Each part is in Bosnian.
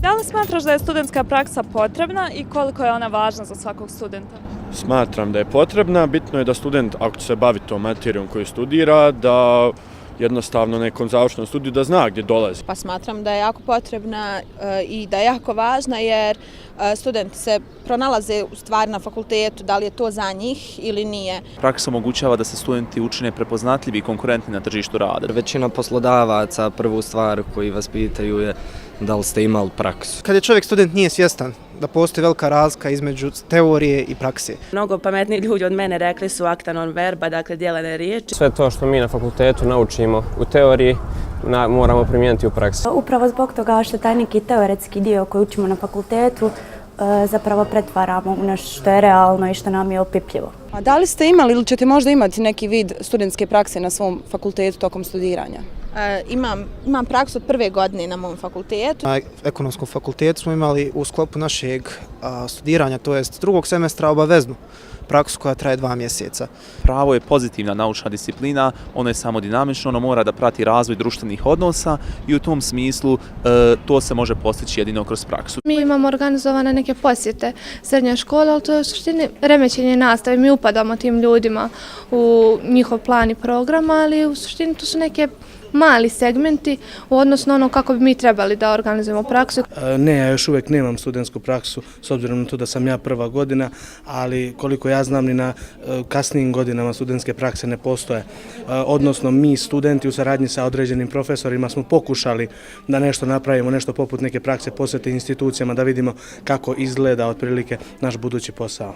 Da li smatraš da je studentska praksa potrebna i koliko je ona važna za svakog studenta? Smatram da je potrebna. Bitno je da student, ako će se baviti tom materijom koju studira, da jednostavno nekom završnom studiju da zna gdje dolazi. Pa smatram da je jako potrebna i da je jako važna jer studenti se pronalaze u stvari na fakultetu, da li je to za njih ili nije. Praksa omogućava da se studenti učine prepoznatljivi i konkurentni na tržištu rada. Većina poslodavaca prvu stvar koju vas pitaju je da li ste imali praksu. Kad je čovjek student nije svjestan da postoji velika razlika između teorije i prakse. Mnogo pametniji ljudi od mene rekli su acta non verba, dakle djelane riječi. Sve to što mi na fakultetu naučimo u teoriji moramo primijeniti u praksi. Upravo zbog toga što taj neki teoretski dio koji učimo na fakultetu zapravo pretvaramo u nešto što je realno i što nam je opipljivo. A da li ste imali ili ćete možda imati neki vid studentske prakse na svom fakultetu tokom studiranja? Imam praksu od prve godine na mom fakultetu. Na ekonomskom fakultetu smo imali u sklopu našeg studiranja, to jest drugog semestra, obaveznu praksu koja traje 2 mjeseca. Pravo je pozitivna naučna disciplina, ono je samo dinamično, ono mora da prati razvoj društvenih odnosa i u tom smislu to se može postići jedino kroz praksu. Mi imamo organizovane neke posjete srednje škole, ali to je u suštini remećenje nastave. Mi upadamo tim ljudima u njihov plan i program, ali u suštini to su neke mali segmenti u odnosu na ono kako bi mi trebali da organizujemo praksu. Ne, ja još uvijek nemam studentsku praksu s obzirom na to da sam ja prva godina, ali koliko ja znam ni na kasnijim godinama studentske prakse ne postoje. Odnosno mi studenti u saradnji sa određenim profesorima smo pokušali da nešto napravimo, nešto poput neke prakse posjete institucijama da vidimo kako izgleda otprilike naš budući posao.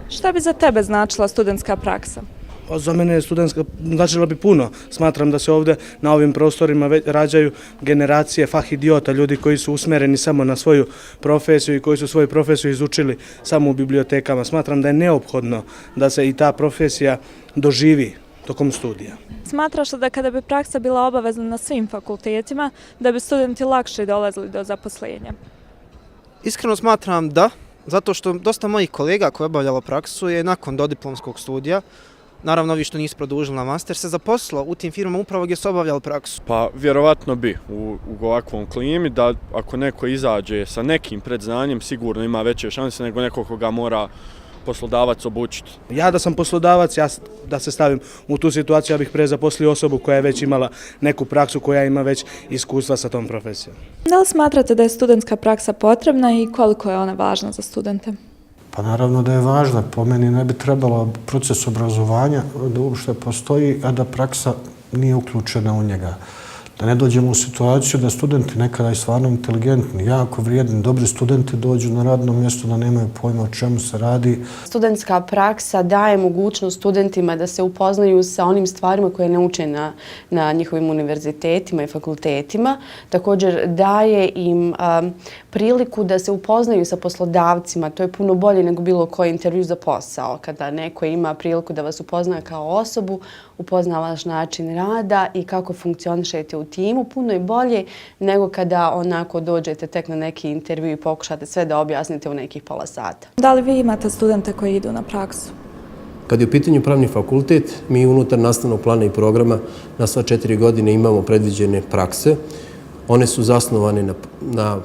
Šta bi za tebe značila studentska praksa? Za mene je studentska značila bi puno. Smatram da se ovdje na ovim prostorima rađaju generacije fahidiota, ljudi koji su usmjereni samo na svoju profesiju i koji su svoju profesiju izučili samo u bibliotekama. Smatram da je neophodno da se i ta profesija doživi tokom studija. Smatraš da kada bi praksa bila obavezna na svim fakultetima, da bi studenti lakše dolazili do zaposlenja? Iskreno smatram da, zato što dosta mojih kolega koji je obavljalo praksu je nakon dodiplomskog studija, naravno ovi što nisu produžili na master, se zaposlilo u tim firmama upravo gdje su obavljali praksu. Pa vjerovatno bi u ovakvom klimi da ako neko izađe sa nekim predznanjem sigurno ima veće šanse nego neko koga mora poslodavac obučiti. Ja da sam poslodavac, da se stavim u tu situaciju, ja bih prezaposlio osobu koja je već imala neku praksu, koja ima već iskustva sa tom profesijom. Da li smatrate da je studentska praksa potrebna i koliko je ona važna za studente? Pa naravno da je važna. Po meni ne bi trebalo proces obrazovanja da uopšte postoji, a da praksa nije uključena u njega. Da ne dođemo u situaciju da studenti nekada i stvarno inteligentni, jako vrijedni, dobri studenti dođu na radno mjesto da nemaju pojma o čemu se radi. Studentska praksa daje mogućnost studentima da se upoznaju sa onim stvarima koje ne uče na njihovim univerzitetima i fakultetima. Također daje im priliku da se upoznaju sa poslodavcima. To je puno bolje nego bilo koji intervju za posao. Kada neko ima priliku da vas upozna kao osobu, upozna vaš način rada i kako funkcionišete u timu, puno je bolje nego kada onako dođete tek na neki intervju i pokušate sve da objasnite u nekih pola sata. Da li vi imate studente koji idu na praksu? Kad je u pitanju pravni fakultet, mi unutar nastavnog plana i programa na sva 4 godine imamo predviđene prakse. One su zasnovane na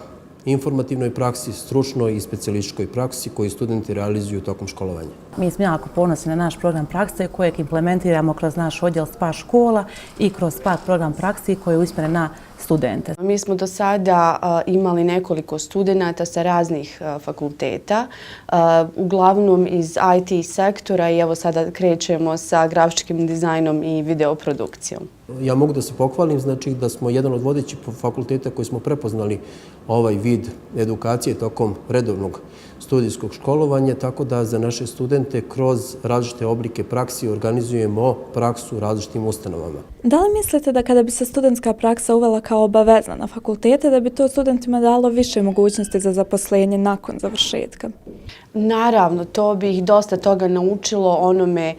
informativnoj praksi, stručnoj i specijalističkoj praksi koju studenti realizuju tokom školovanja. Mi smo jako ponosni na naš program prakse kojeg implementiramo kroz naš odjel SPA škola i kroz SPA program praksi koji je usmjeren na studente. Mi smo do sada imali nekoliko studenata sa raznih fakulteta, uglavnom iz IT sektora i evo sada krećemo sa grafičkim dizajnom i videoprodukcijom. Ja mogu da se pohvalim, znači da smo jedan od vodećih fakulteta koji smo prepoznali ovaj vid edukacije tokom redovnog studijskog školovanja, tako da za naše studente kroz različite oblike praksi organizujemo praksu u različitim ustanovama. Da li mislite da kada bi se studentska praksa uvela kao obavezna na fakultete, da bi to studentima dalo više mogućnosti za zaposlenje nakon završetka? Naravno, to bi ih dosta toga naučilo onome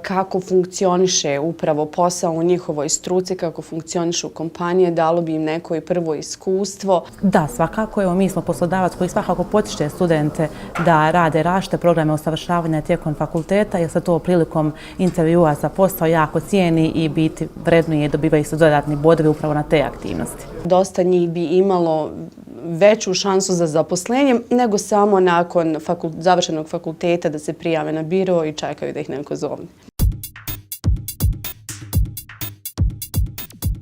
kako funkcioniše upravo posao u njihovoj struci, kako funkcionišu kompanije, dalo bi im neko i prvo iskustvo. Da, svakako. Evo, mi smo poslodavac koji svakako potiče studente studente da rade različite programe usavršavanja tijekom fakulteta, jer se to prilikom intervjua za posao jako cijeni i biti vrednuje i dobivaju se dodatni bodovi upravo na te aktivnosti. Dosta njih bi imalo veću šansu za zaposlenje nego samo nakon završenog fakulteta da se prijave na biro i čekaju da ih neko zove.